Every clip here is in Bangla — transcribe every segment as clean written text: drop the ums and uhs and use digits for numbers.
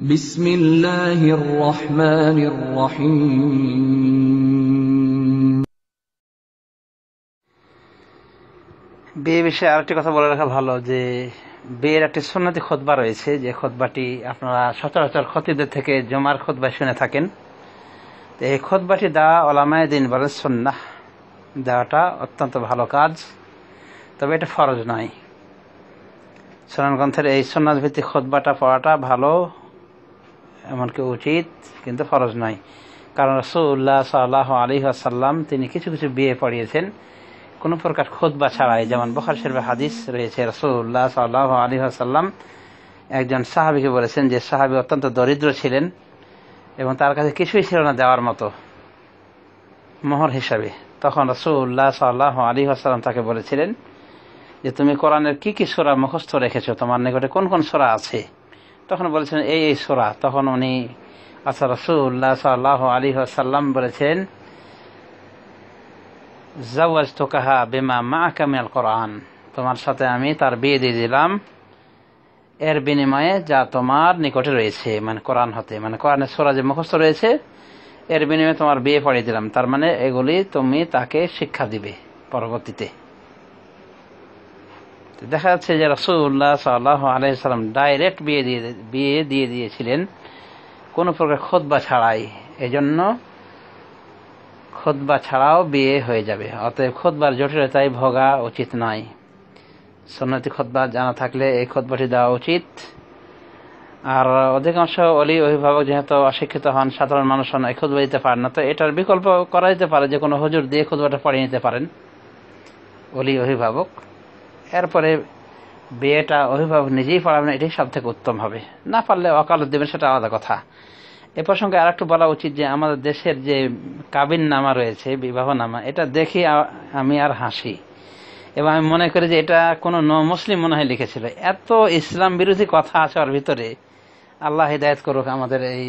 বিসমিল্লাহির রহমানির রহিম। বিয়ে বিষয়ে আরেকটি কথা বলে রাখা ভালো যে বিয়ের একটি সুন্নতি খুতবা রয়েছে, যে খুতবাটি আপনারা সচরাচর খতিবদের থেকে জুমার খুতবায় শুনে থাকেন। তো এই খুতবাটি দেওয়া ওলামায়ে দ্বীন বলেন সুন্নাহ, দেওয়াটা অত্যন্ত ভালো কাজ, তবে এটা ফরজ নয়। সুনান গ্রন্থের এই সুন্নাত ভিত্তিক খুতবাটা পড়াটা ভালো, এমনকি উচিত, কিন্তু ফরজ নয়। কারণ রাসূলুল্লাহ সাল্লাল্লাহু আলাইহি ওয়াসাল্লাম তিনি কিছু কিছু বিয়ে পড়িয়েছেন কোনো প্রকার খুতবা ছাড়াই। যেমন বুখারী শরীফে হাদিস রয়েছে, রাসূলুল্লাহ সাল্লাল্লাহু আলাইহি ওয়াসাল্লাম একজন সাহাবীকে বলেছেন, যে সাহাবী অত্যন্ত দরিদ্র ছিলেন এবং তার কাছে কিছুই ছিল না দেওয়ার মতো মোহর হিসাবে। তখন রাসূলুল্লাহ সাল্লাল্লাহু আলাইহি ওয়াসাল্লাম তাকে বলেছিলেন যে তুমি কোরআনের কি কি সূরা মুখস্থ রেখেছো, তোমার নিকটে কোন কোন সূরা আছে? তখন বলেছিলেন এই এই সূরা। তখন উনি রাসূলুল্লাহ সাল্লাল্লাহু আলাইহি ওয়াসাল্লাম বলেছেন, জাওয়াজতুকাহা বিমা মাআকা মিনাল কোরআন, তোমার সাথে আমি তার বিয়ে দিয়ে দিলাম এর বিনিময়ে যা তোমার নিকটে রয়েছে, মানে কোরআন হতে, মানে কোরআনের সূরা যে মুখস্থ রয়েছে এর বিনিময়ে তোমার বিয়ে পড়িয়ে দিলাম। তার মানে এগুলি তুমি তাকে শিক্ষা দিবে পরবর্তীতে। দেখা যাচ্ছে যে রাসূলুল্লাহ সাল্লাল্লাহু আলাইহি ওয়াসাল্লাম ডাইরেক্ট বিয়ে দিয়ে দিয়েছিলেন কোনো প্রকার খুতবা ছাড়াই। এজন্য খুতবা ছাড়াও বিয়ে হয়ে যাবে। অতএব খুতবার জটিলতায় ভোগা উচিত নয়। সুন্নতি খুতবা জানা থাকলে এই খুতবাটি দেওয়া উচিত। আর অধিকাংশ অলি অভিভাবক যেহেতু অশিক্ষিত হন, সাধারণ মানুষ হন, এই খুতবা দিতে পারেন না, তো এটার বিকল্প করা যেতে পারে যে কোনো হুজুর দিয়ে খুতবাটা পড়িয়ে নিতে পারেন অলি অভিভাবক। এরপরে বিয়েটা অভিভাবক নিজেই পড়াবেন, এটাই সব থেকে উত্তম হবে। না পারলে ওকালত দেবেন, সেটা আলাদা কথা। এ প্রসঙ্গে আর একটু বলা উচিত যে আমাদের দেশের যে কাবিন নামা রয়েছে, বিবাহ নামা, এটা দেখি আমি আর হাসি, এবং আমি মনে করি যে এটা কোনো মুসলিম মনে হয় লিখেছিল। এত ইসলাম বিরোধী কথা আছে ওর ভিতরে। আল্লাহ হিদায়াত করুক আমাদের এই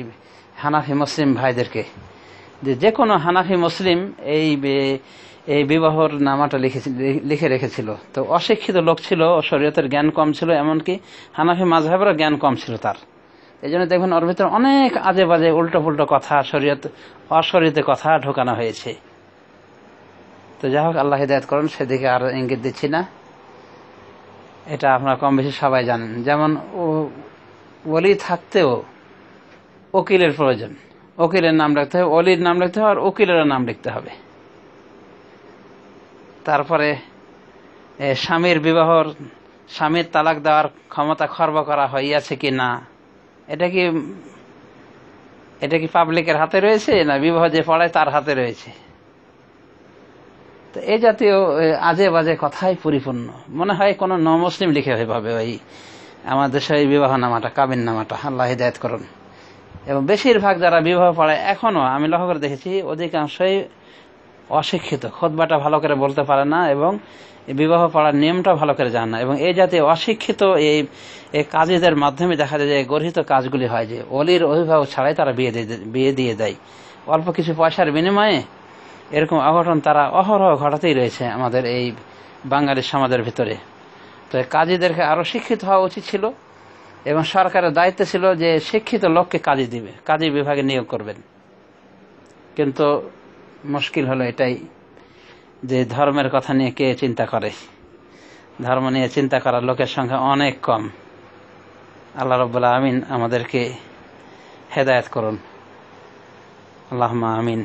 হানাফি মুসলিম ভাইদেরকে, যে কোনো হানাফি মুসলিম এই বিবাহর নামাটা লিখে রেখেছিল। তো অশিক্ষিত লোক ছিল, শরীয়তের জ্ঞান কম ছিল, এমনকি হানাফি মাযহাবেরও জ্ঞান কম ছিল তার। এই জন্য দেখবেন ওর ভিতরে অনেক আজে বাজে উল্টো পুল্টো কথা, অশরীয়তে কথা ঢোকানো হয়েছে। তো যাই হোক, আল্লাহ হিদায়াত করুন, সেদিকে আর ইঙ্গিত দিচ্ছি না। এটা আপনারা কম বেশি সবাই জানেন। যেমন ওলি থাকতেও উকিলের প্রয়োজন, উকিলের নাম লিখতে হবে, অলির নাম লিখতে হবে, আর উকিলের নাম লিখতে হবে। তারপরে স্বামীর তালাক দেওয়ার ক্ষমতা খর্ব করা হইয়াছে কি না, এটা কি পাবলিকের হাতে রয়েছে, না বিবাহ যে পড়ায় তার হাতে রয়েছে? তো এই জাতীয় আজে বাজে কথাই পরিপূর্ণ। মনে হয় কোনো মুসলিম লিখে হবে ওই আমাদের সেই বিবাহ নামাটা, কাবিন নামাটা। আল্লাহ হিদায়াত করুন। এবং বেশিরভাগ যারা বিবাহ পড়ায় এখনো আমি লক্ষ্য করে দেখেছি অধিকাংশই অশিক্ষিত, খুতবাটা ভালো করে বলতে পারে না এবং বিবাহ পড়ার নিয়মটা ভালো করে জানে না। এবং এই জাতীয় অশিক্ষিত এই কাজীদের মাধ্যমে দেখা যায় যে গর্হিত কাজগুলি হয়, যে অলির অভিভাবক ছাড়াই তারা বিয়ে দিয়ে দেয় অল্প কিছু পয়সার বিনিময়ে। এরকম অঘটন তারা অহরহ ঘটাতেই রয়েছে আমাদের এই বাঙালি সমাজের ভিতরে। তো কাজীদেরকে আরও শিক্ষিত হওয়া উচিত ছিল, এবং সরকারের দায়িত্ব ছিল যে শিক্ষিত লোককে কাজী দিবে, কাজী বিভাগে নিয়োগ করবেন। কিন্তু মুশকিল হলো এটাই যে ধর্মের কথা নিয়ে কে চিন্তা করে? ধর্ম নিয়ে চিন্তা করার লোকের সংখ্যা অনেক কম। আল্লাহ রাব্বুল আমিন আমাদেরকে হেদায়েত করুন। আল্লাহুম্মা আমিন।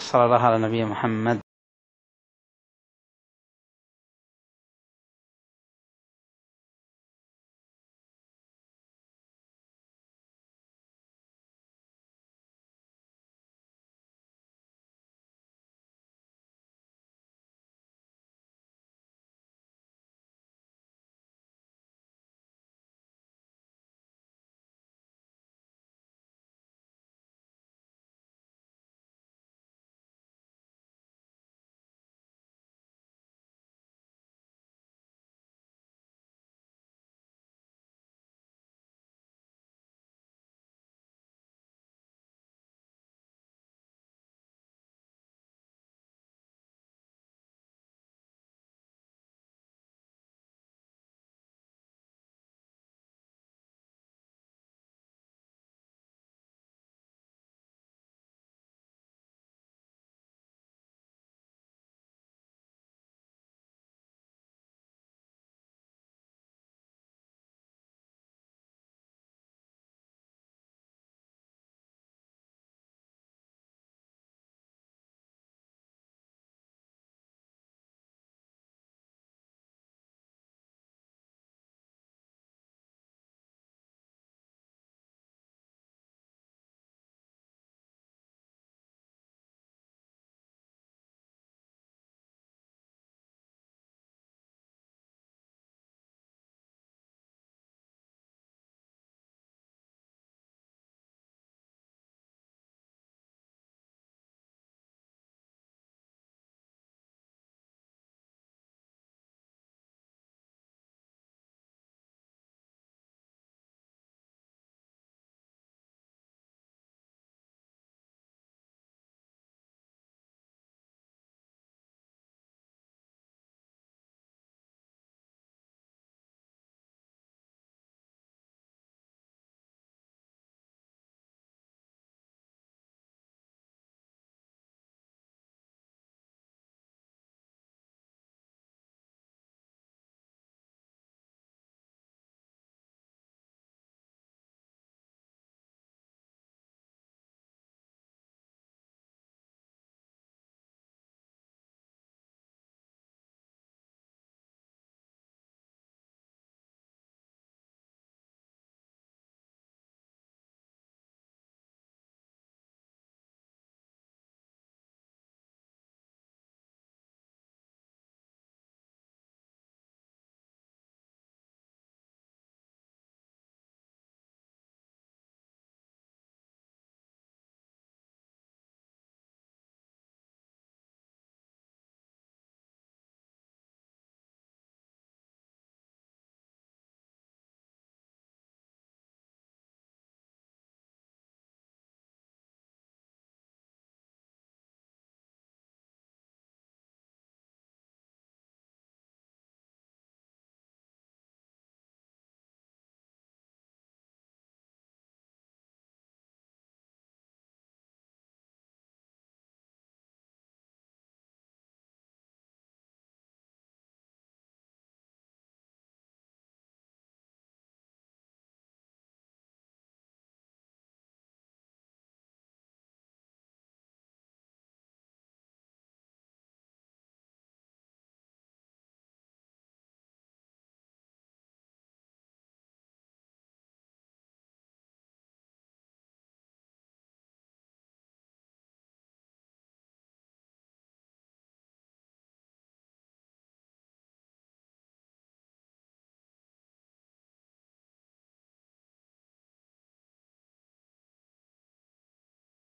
সাল্লাল্লাহু আলা নবী মুহাম্মদ।